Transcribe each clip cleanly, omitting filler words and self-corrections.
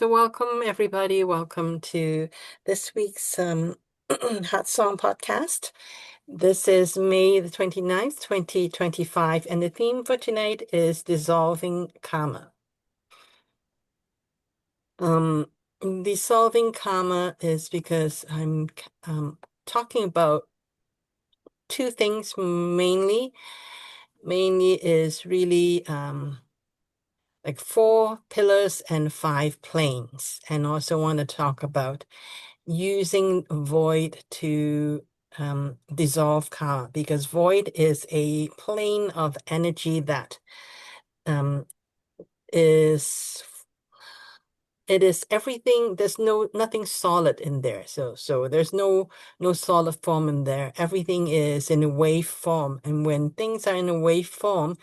So welcome everybody. Welcome to this week's Hot Song podcast. This is May the 29th, 2025, and the theme for tonight is dissolving karma. Dissolving karma is because I'm talking about two things mainly. Mainly is really like 4 pillars and 5 planes, and also want to talk about using void to dissolve karma, because void is a plane of energy that um, is it is everything. There's nothing solid in there. So there's no solid form in there. Everything is in a wave form, and when things are in a wave form,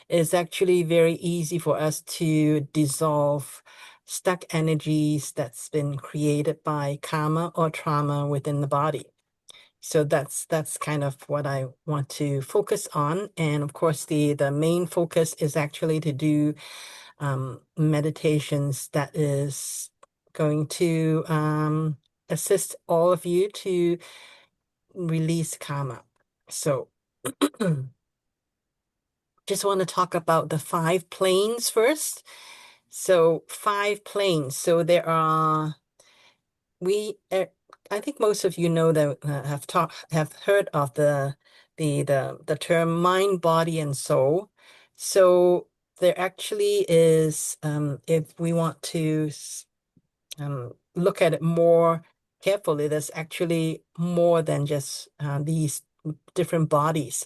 it's actually very easy for us to dissolve stuck energies that's been created by karma or trauma within the body. So that's kind of what I want to focus on. And of course, the main focus is actually to do meditations that is going to assist all of you to release karma. So just want to talk about the 5 planes first. So 5 planes. So there are I think most of you know that have heard of the term mind, body, and soul. So there actually is, if we want to look at it more carefully, there's actually more than just these different bodies.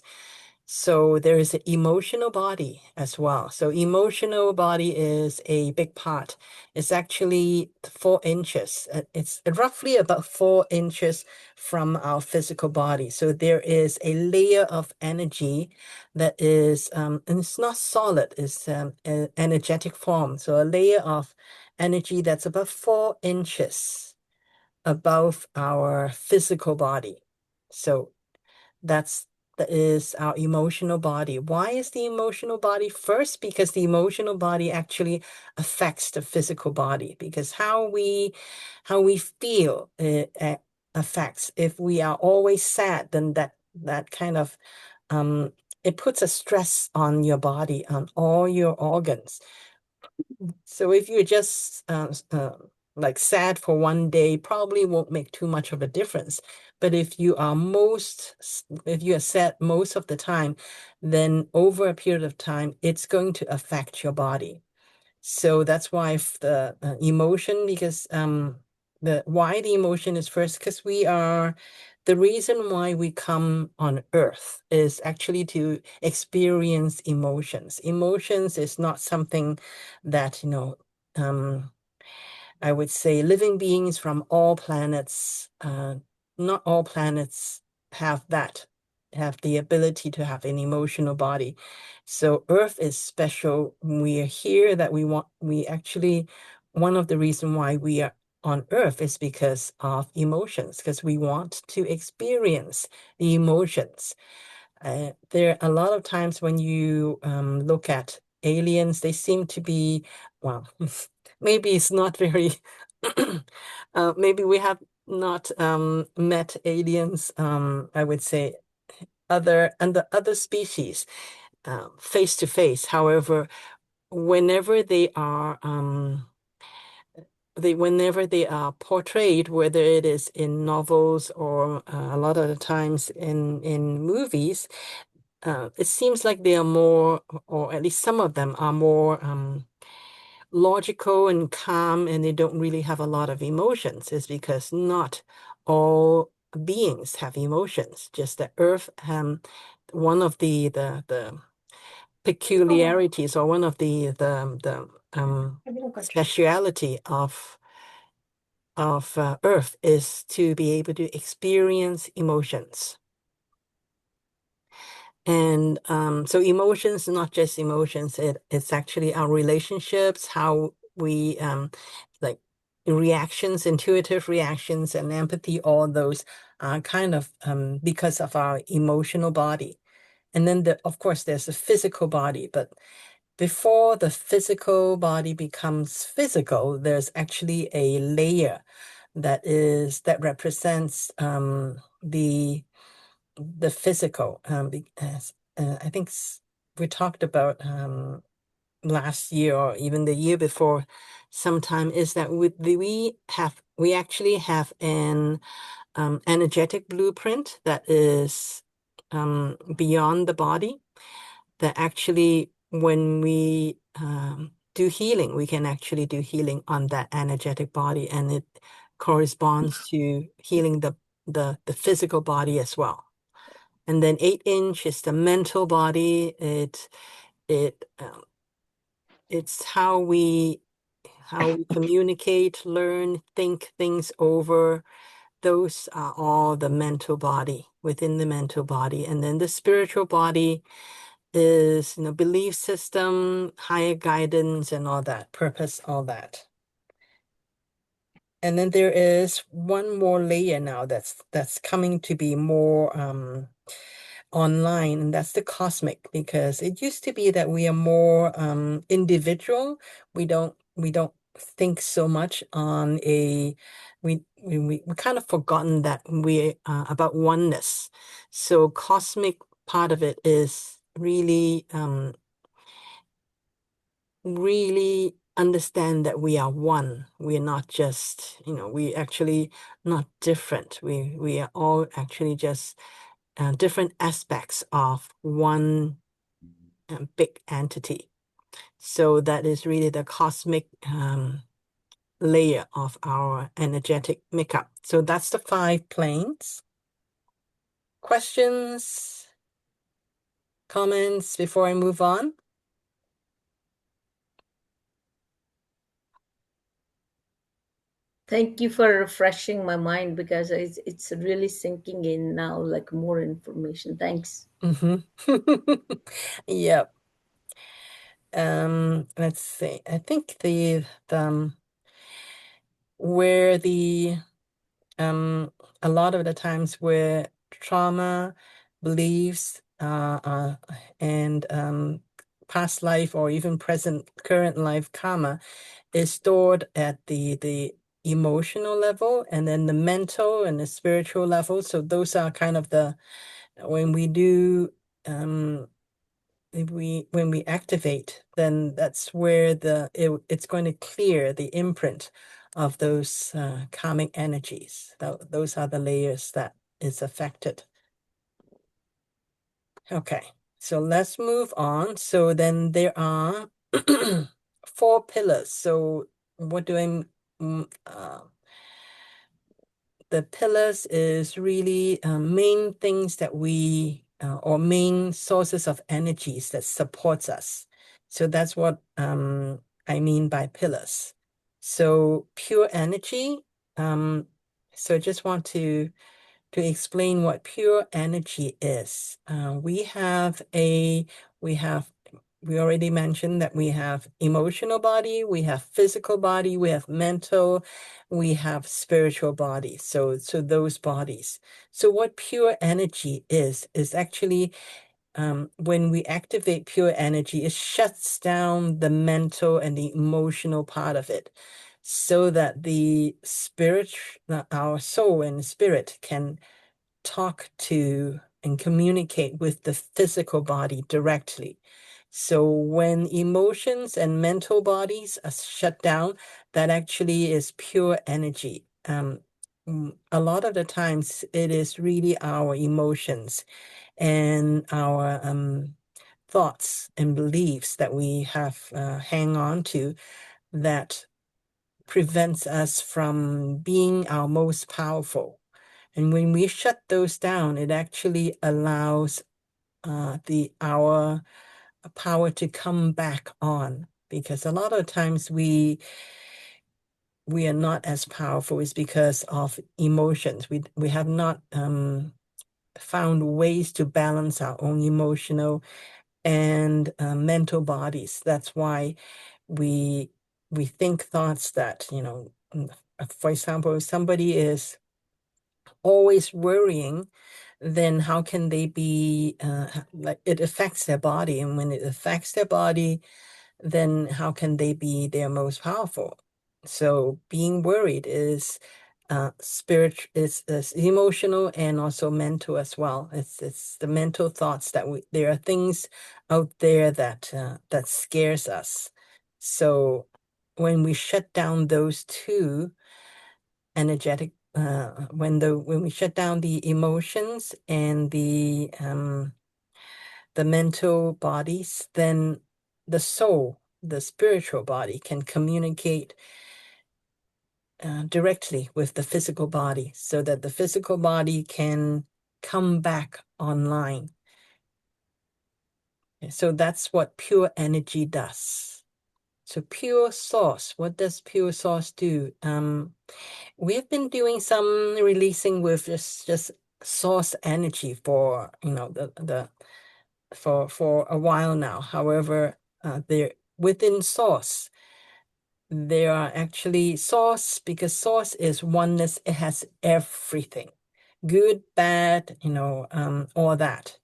So there is an emotional body as well. So emotional body is a big part. It's actually 4 inches. It's roughly about 4 inches from our physical body. So there is a layer of energy that is, and it's not solid, it's an energetic form. So a layer of energy that's about 4 inches above our physical body. So that's that is our emotional body. Why is the emotional body first? Because the emotional body actually affects the physical body, because how we feel affects. If we are always sad, then that kind of it puts a stress on your body, on all your organs. So if you're just like sad for one day, probably won't make too much of a difference. But if you are sad most of the time, then over a period of time, it's going to affect your body. So that's why the emotion, because the emotion is first, because the reason why we come on earth is actually to experience emotions. Emotions is not something that, I would say living beings from all planets, not all planets have the ability to have an emotional body. So Earth is special. We are here that we actually, one of the reasons why we are on Earth is because of emotions, because we want to experience the emotions. There are a lot of times when you look at aliens, they seem to be, well, maybe it's not very, maybe we have not met aliens, I would say other species face to face. However, whenever whenever they are portrayed, whether it is in novels or a lot of the times in movies, it seems like they are more, or at least some of them are more logical and calm, and they don't really have a lot of emotions. Is because not all beings have emotions. Just the Earth, one of the peculiarities, or one of the speciality of Earth is to be able to experience emotions. And so emotions, not just emotions, it's actually our relationships, how we like reactions, intuitive reactions, and empathy, all those are kind of because of our emotional body. And then of course there's the physical body, but before the physical body becomes physical, there's actually a layer that represents the physical. I think we talked about last year or even the year before sometime, is that we actually have an energetic blueprint that is beyond the body, that actually when we do healing, we can actually do healing on that energetic body, and it corresponds to healing the physical body as well. And then 8 inch is the mental body. It it's how we communicate, learn, think things over. Those are all the mental body, within the mental body. And then the spiritual body is, belief system, higher guidance, and all that, purpose, all that. And then there is one more layer now that's coming to be more online, and that's the cosmic, because it used to be that we are more individual. We don't think so much on a we kind of forgotten that we about oneness. So cosmic part of it is really understand that we are one. We're not just, we actually not different. We are all actually just different aspects of one big entity. So that is really the cosmic layer of our energetic makeup. So that's the 5 planes. Questions, comments before I move on? Thank you for refreshing my mind, because it's really sinking in now, like more information. Thanks. Mm-hmm. Yep. Let's see. I think where the a lot of the times where trauma, beliefs, and past life or even present current life karma is stored at the emotional level, and then the mental and the spiritual level. So those are kind of when we do um if we when we activate, then that's where it's going to clear the imprint of those karmic energies. Those are the layers that is affected. Okay, so let's move on. So then there are 4 pillars. So what do I the pillars is really main things that or main sources of energies that supports us. So that's what I mean by pillars. So pure energy. Um, so just want to explain what pure energy is. We have, we already mentioned that we have emotional body, we have physical body, we have mental, we have spiritual body. So those bodies. So what pure energy is actually when we activate pure energy, it shuts down the mental and the emotional part of it, so that the spirit, our soul and spirit can talk to and communicate with the physical body directly. So when emotions and mental bodies are shut down, that actually is pure energy. A lot of the times it is really our emotions and our thoughts and beliefs that we have hang on to, that prevents us from being our most powerful. And when we shut those down, it actually allows our power to come back on. Because a lot of times we are not as powerful is because of emotions. We have not found ways to balance our own emotional and mental bodies. That's why we we think thoughts that, for example, if somebody is always worrying, then how can they be like, it affects their body, and when it affects their body, then how can they be their most powerful? So being worried is spirit is emotional and also mental as well. It's the mental thoughts that there are things out there that that scares us. So when we shut down those two energetic when we shut down the emotions and the mental bodies, then the soul, the spiritual body, can communicate directly with the physical body so that the physical body can come back online. So that's what pure energy does. So pure source, what does pure source do? We've been doing some releasing with just source energy for the for a while now. However, there within source, there are actually source, because source is oneness. It has everything, good, bad, all that.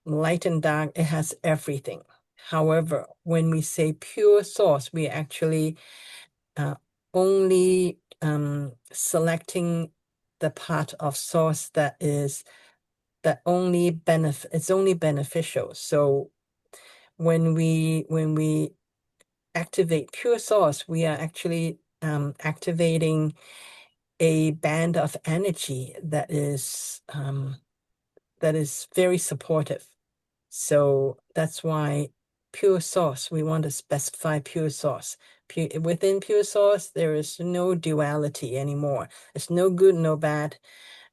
Light and dark, it has everything. However, when we say pure source, we actually uh, only selecting the part of source that only it's only beneficial. So when we activate pure source, we are actually activating a band of energy that is very supportive. So that's why pure source, we want to specify pure source. Within pure source, there is no duality anymore. It's no good, no bad,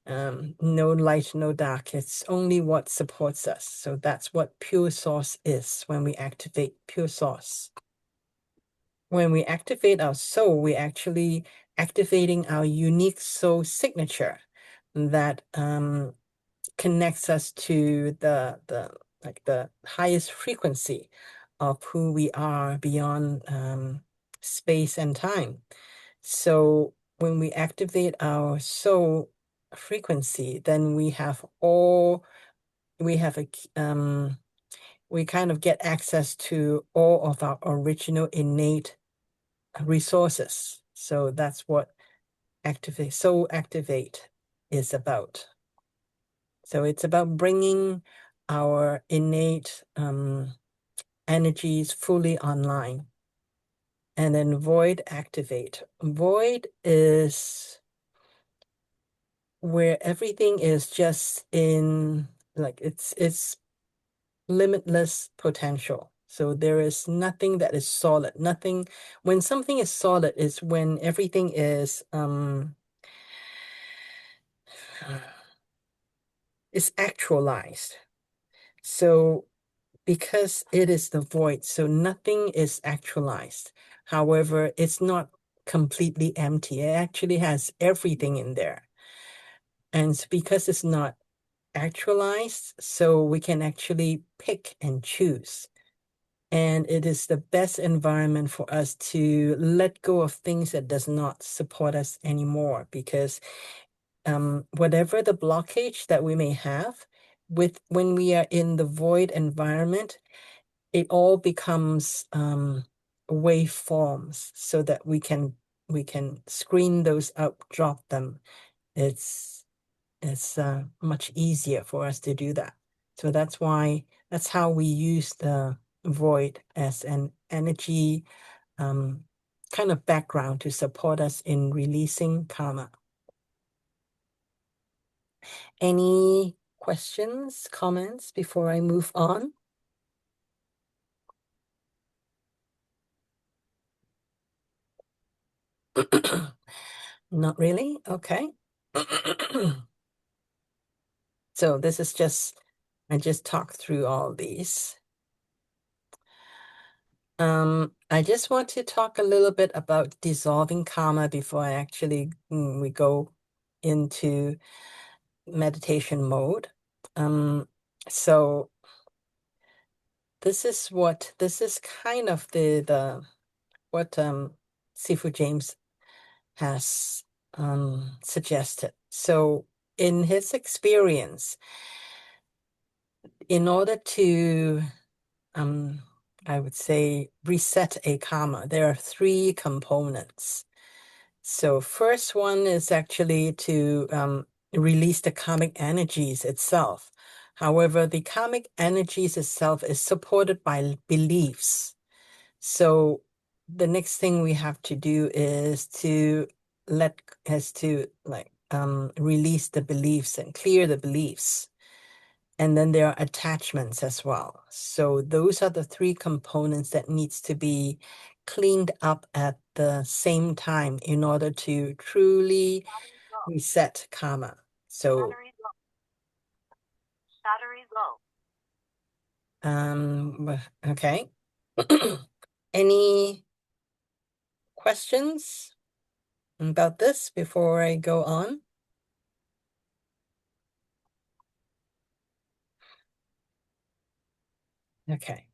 no light, no dark. It's only what supports us. So that's what pure source is when we activate pure source. When we activate our soul, we actually activating our unique soul signature that connects us to the highest frequency of who we are beyond space and time. So when we activate our soul frequency, then we have we kind of get access to all of our original innate resources. So that's what activate is about. So it's about bringing our innate energies fully online. And then void activate. Void is where everything is just in, like, it's limitless potential. So there is nothing that is solid. Nothing, when something is solid is when everything is actualized. So because it is the void, so nothing is actualized. However, it's not completely empty. It actually has everything in there. And because it's not actualized, so we can actually pick and choose. And it is the best environment for us to let go of things that does not support us anymore, because whatever the blockage that we may have when we are in the void environment, it all becomes waveforms so that we can screen those out, drop them. It's it's much easier for us to do that. So that's how we use the void as an energy um, kind of background to support us in releasing karma. Any questions, comments before I move on? Not really? Okay. So this is I just talked through all these. I just want to talk a little bit about dissolving karma before I actually we go into meditation mode. Um, so this is kind of the what Sifu James has suggested. So in his experience, in order to um I would say, reset a karma, there are three components. So first one is actually to release the karmic energies itself. However, the karmic energies itself is supported by beliefs. So the next thing we have to do is to let has to like release the beliefs and clear the beliefs. And then there are attachments as well. So those are the three components that needs to be cleaned up at the same time in order to truly reset karma. So okay. Any questions about this before I go on? Okay.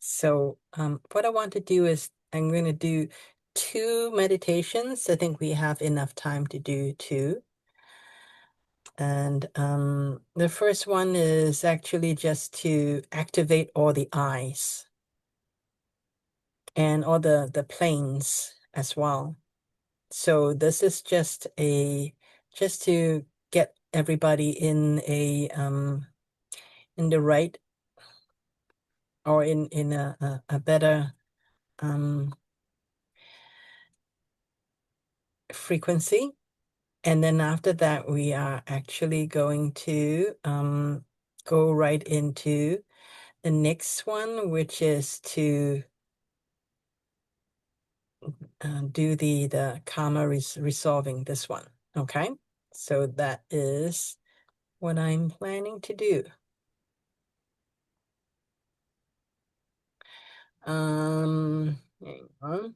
So what I want to do is I'm going to do two meditations. I think we have enough time to do two. And the first one is actually just to activate all the eyes and all the planes as well. So this is just to get everybody in the right or in a better frequency. And then after that, we are actually going to go right into the next one, which is to do the karma resolving this one. Okay, so that is what I'm planning to do. Hang on.